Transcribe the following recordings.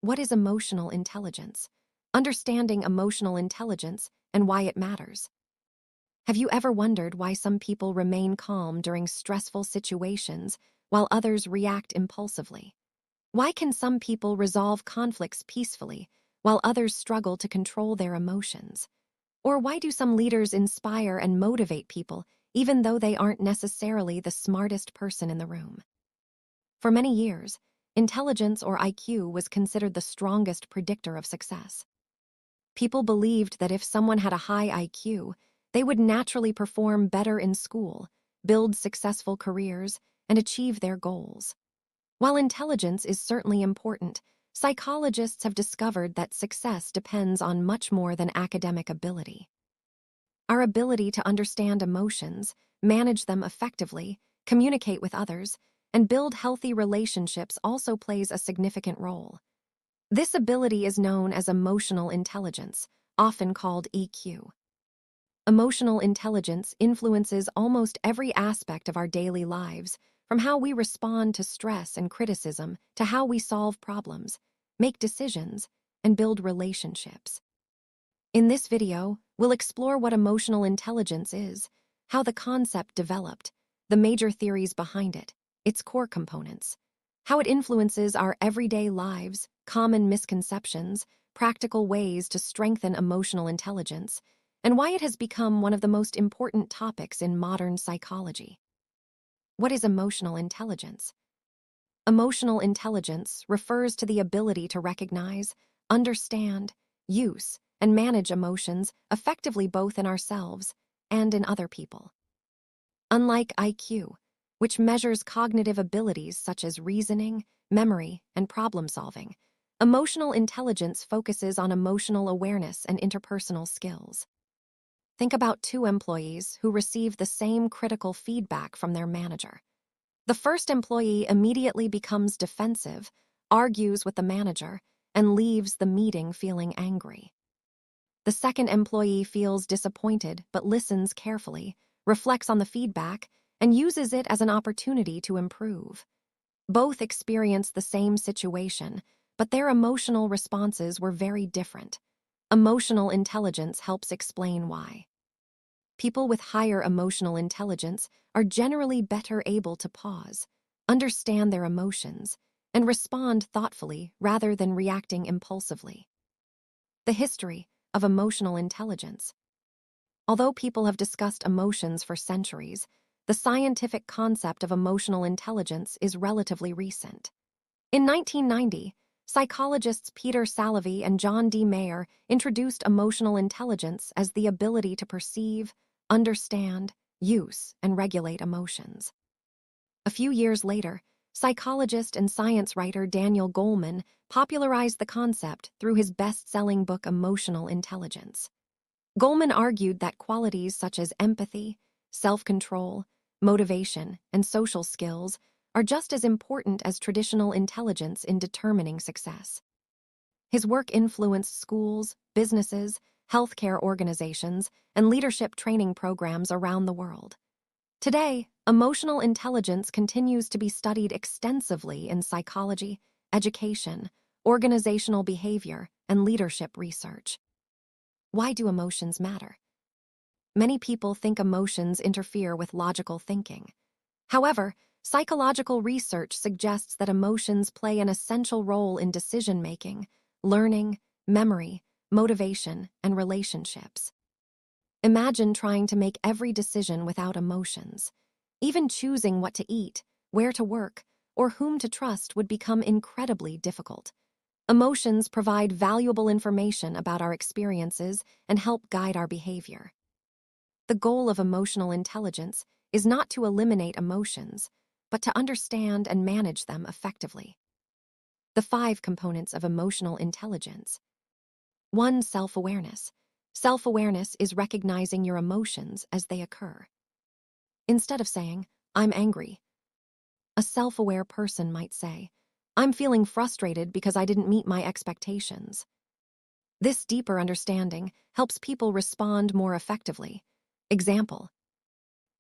What is emotional intelligence? Understanding emotional intelligence and why it matters. Have you ever wondered why some people remain calm during stressful situations while others react impulsively? Why can some people resolve conflicts peacefully while others struggle to control their emotions? Or why do some leaders inspire and motivate people even though they aren't necessarily the smartest person in the room? For many years, intelligence or IQ was considered the strongest predictor of success. People believed that if someone had a high IQ, they would naturally perform better in school, build successful careers, and achieve their goals. While intelligence is certainly important, psychologists have discovered that success depends on much more than academic ability. Our ability to understand emotions, manage them effectively, communicate with others, and build healthy relationships also plays a significant role. This ability is known as emotional intelligence, often called EQ. Emotional intelligence influences almost every aspect of our daily lives, from how we respond to stress and criticism to how we solve problems, make decisions, and build relationships. In this video, we'll explore what emotional intelligence is, how the concept developed, the major theories behind it, its core components, how it influences our everyday lives, common misconceptions, practical ways to strengthen emotional intelligence, and why it has become one of the most important topics in modern psychology. What is emotional intelligence? Emotional intelligence refers to the ability to recognize, understand, use, and manage emotions effectively both in ourselves and in other people. Unlike IQ, which measures cognitive abilities such as reasoning, memory, and problem-solving, emotional intelligence focuses on emotional awareness and interpersonal skills. Think about two employees who receive the same critical feedback from their manager. The first employee immediately becomes defensive, argues with the manager, and leaves the meeting feeling angry. The second employee feels disappointed but listens carefully, reflects on the feedback, and uses it as an opportunity to improve. Both experience the same situation, but their emotional responses were very different. Emotional intelligence helps explain why. People with higher emotional intelligence are generally better able to pause, understand their emotions, and respond thoughtfully rather than reacting impulsively. The history of emotional intelligence. Although people have discussed emotions for centuries, the scientific concept of emotional intelligence is relatively recent. In 1990, psychologists Peter Salovey and John D. Mayer introduced emotional intelligence as the ability to perceive, understand, use, and regulate emotions. A few years later, psychologist and science writer Daniel Goleman popularized the concept through his best-selling book Emotional Intelligence. Goleman argued that qualities such as empathy, self-control, motivation, and social skills are just as important as traditional intelligence in determining success. His work influenced schools, businesses, healthcare organizations, and leadership training programs around the world. Today, emotional intelligence continues to be studied extensively in psychology, education, organizational behavior, and leadership research. Why do emotions matter? Many people think emotions interfere with logical thinking. However, psychological research suggests that emotions play an essential role in decision-making, learning, memory, motivation, and relationships. Imagine trying to make every decision without emotions. Even choosing what to eat, where to work, or whom to trust would become incredibly difficult. Emotions provide valuable information about our experiences and help guide our behavior. The goal of emotional intelligence is not to eliminate emotions, but to understand and manage them effectively. The 5 components of emotional intelligence. 1. Self-awareness. Self-awareness is recognizing your emotions as they occur. Instead of saying, "I'm angry," a self-aware person might say, "I'm feeling frustrated because I didn't meet my expectations." This deeper understanding helps people respond more effectively. Example: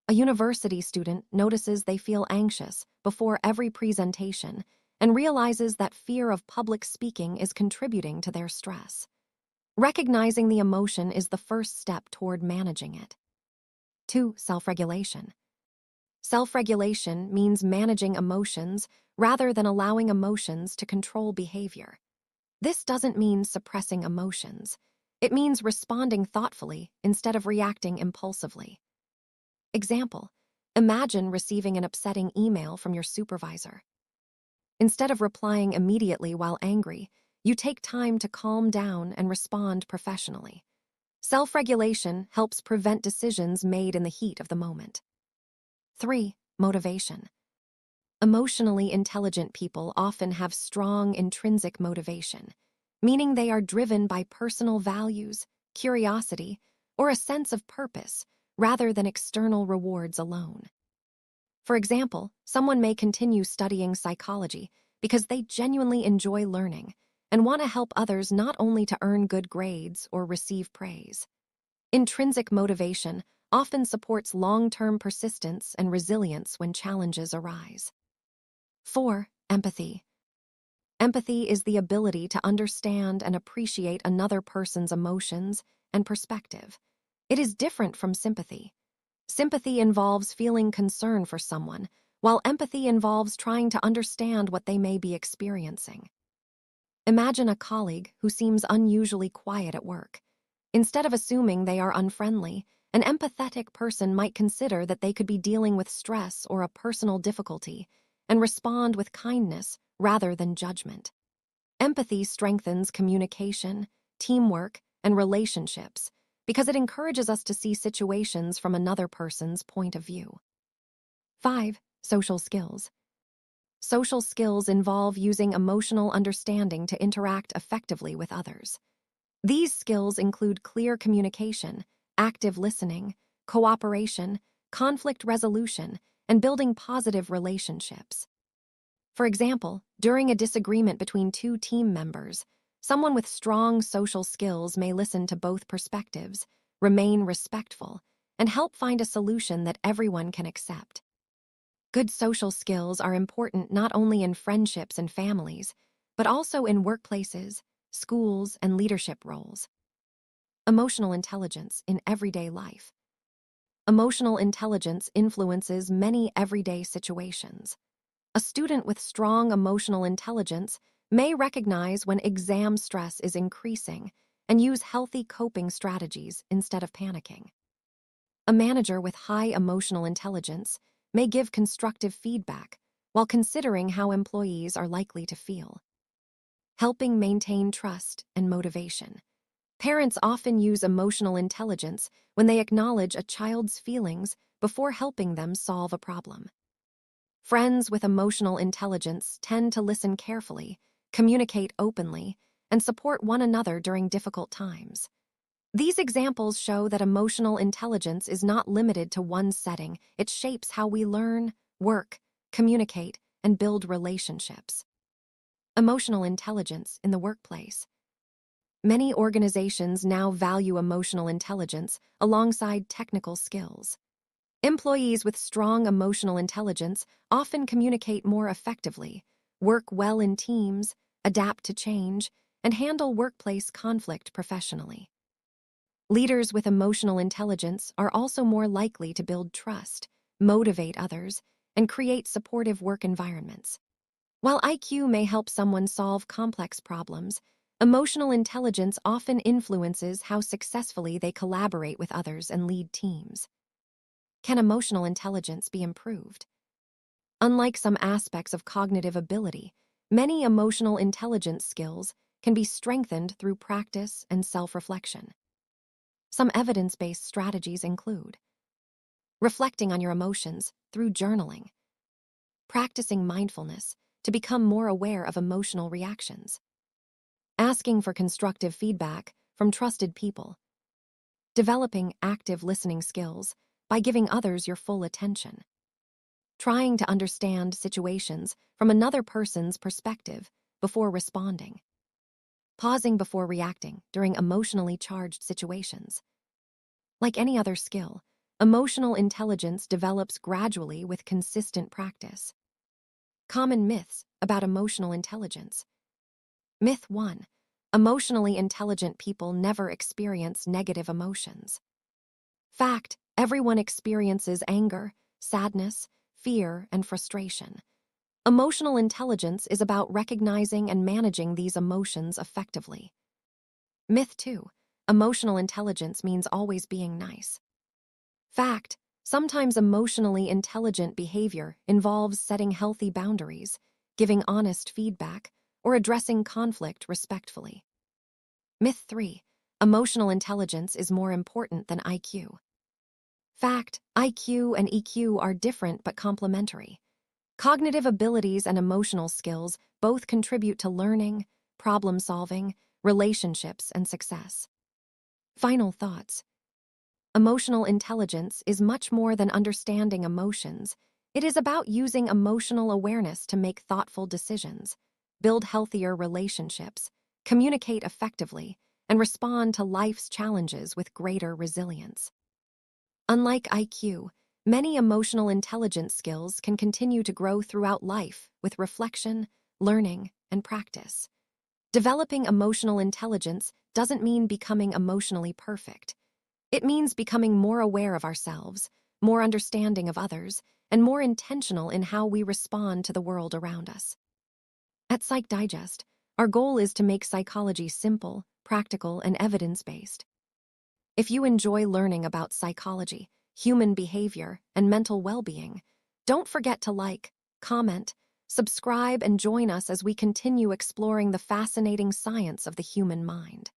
a university student notices they feel anxious before every presentation and realizes that fear of public speaking is contributing to their stress. Recognizing the emotion is the first step toward managing it. 2. Self-regulation. Self-regulation means managing emotions rather than allowing emotions to control behavior. This doesn't mean suppressing emotions. It means responding thoughtfully instead of reacting impulsively. Example: imagine receiving an upsetting email from your supervisor. Instead of replying immediately while angry, you take time to calm down and respond professionally. Self-regulation helps prevent decisions made in the heat of the moment. 3. Motivation. Emotionally intelligent people often have strong intrinsic motivation, meaning they are driven by personal values, curiosity, or a sense of purpose rather than external rewards alone. For example, someone may continue studying psychology because they genuinely enjoy learning and want to help others not only to earn good grades or receive praise. Intrinsic motivation often supports long-term persistence and resilience when challenges arise. 4. Empathy. Empathy is the ability to understand and appreciate another person's emotions and perspective. It is different from sympathy. Sympathy involves feeling concern for someone, while empathy involves trying to understand what they may be experiencing. Imagine a colleague who seems unusually quiet at work. Instead of assuming they are unfriendly, an empathetic person might consider that they could be dealing with stress or a personal difficulty and respond with kindness rather than judgment. Empathy strengthens communication, teamwork, and relationships because it encourages us to see situations from another person's point of view. 5. Social skills. Social skills involve using emotional understanding to interact effectively with others. These skills include clear communication, active listening, cooperation, conflict resolution, and building positive relationships. For example, during a disagreement between two team members, someone with strong social skills may listen to both perspectives, remain respectful, and help find a solution that everyone can accept. Good social skills are important not only in friendships and families, but also in workplaces, schools, and leadership roles. Emotional intelligence in everyday life. Emotional intelligence influences many everyday situations. A student with strong emotional intelligence may recognize when exam stress is increasing and use healthy coping strategies instead of panicking. A manager with high emotional intelligence may give constructive feedback while considering how employees are likely to feel. Helping maintain trust and motivation. Parents often use emotional intelligence when they acknowledge a child's feelings before helping them solve a problem. Friends with emotional intelligence tend to listen carefully, communicate openly, and support one another during difficult times. These examples show that emotional intelligence is not limited to one setting. It shapes how we learn, work, communicate, and build relationships. Emotional intelligence in the workplace. Many organizations now value emotional intelligence alongside technical skills. Employees with strong emotional intelligence often communicate more effectively, work well in teams, adapt to change, and handle workplace conflict professionally. Leaders with emotional intelligence are also more likely to build trust, motivate others, and create supportive work environments. While IQ may help someone solve complex problems, emotional intelligence often influences how successfully they collaborate with others and lead teams. Can emotional intelligence be improved? Unlike some aspects of cognitive ability, many emotional intelligence skills can be strengthened through practice and self-reflection. Some evidence-based strategies include reflecting on your emotions through journaling, practicing mindfulness to become more aware of emotional reactions, asking for constructive feedback from trusted people, developing active listening skills by giving others your full attention, trying to understand situations from another person's perspective before responding, pausing before reacting during emotionally charged situations. Like any other skill, emotional intelligence develops gradually with consistent practice. Common myths about emotional intelligence. Myth 1. Emotionally intelligent people never experience negative emotions. Fact: everyone experiences anger, sadness, fear, and frustration. Emotional intelligence is about recognizing and managing these emotions effectively. Myth 2. Emotional intelligence means always being nice. Fact: sometimes emotionally intelligent behavior involves setting healthy boundaries, giving honest feedback, or addressing conflict respectfully. Myth 3. Emotional intelligence is more important than IQ. Fact: IQ and EQ are different but complementary. Cognitive abilities and emotional skills both contribute to learning, problem solving, relationships, and success. Final thoughts. Emotional intelligence is much more than understanding emotions. It is about using emotional awareness to make thoughtful decisions, build healthier relationships, communicate effectively, and respond to life's challenges with greater resilience. Unlike IQ, many emotional intelligence skills can continue to grow throughout life with reflection, learning, and practice. Developing emotional intelligence doesn't mean becoming emotionally perfect. It means becoming more aware of ourselves, more understanding of others, and more intentional in how we respond to the world around us. At Psych Digest, our goal is to make psychology simple, practical, and evidence-based. If you enjoy learning about psychology, human behavior, and mental well-being, don't forget to like, comment, subscribe, and join us as we continue exploring the fascinating science of the human mind.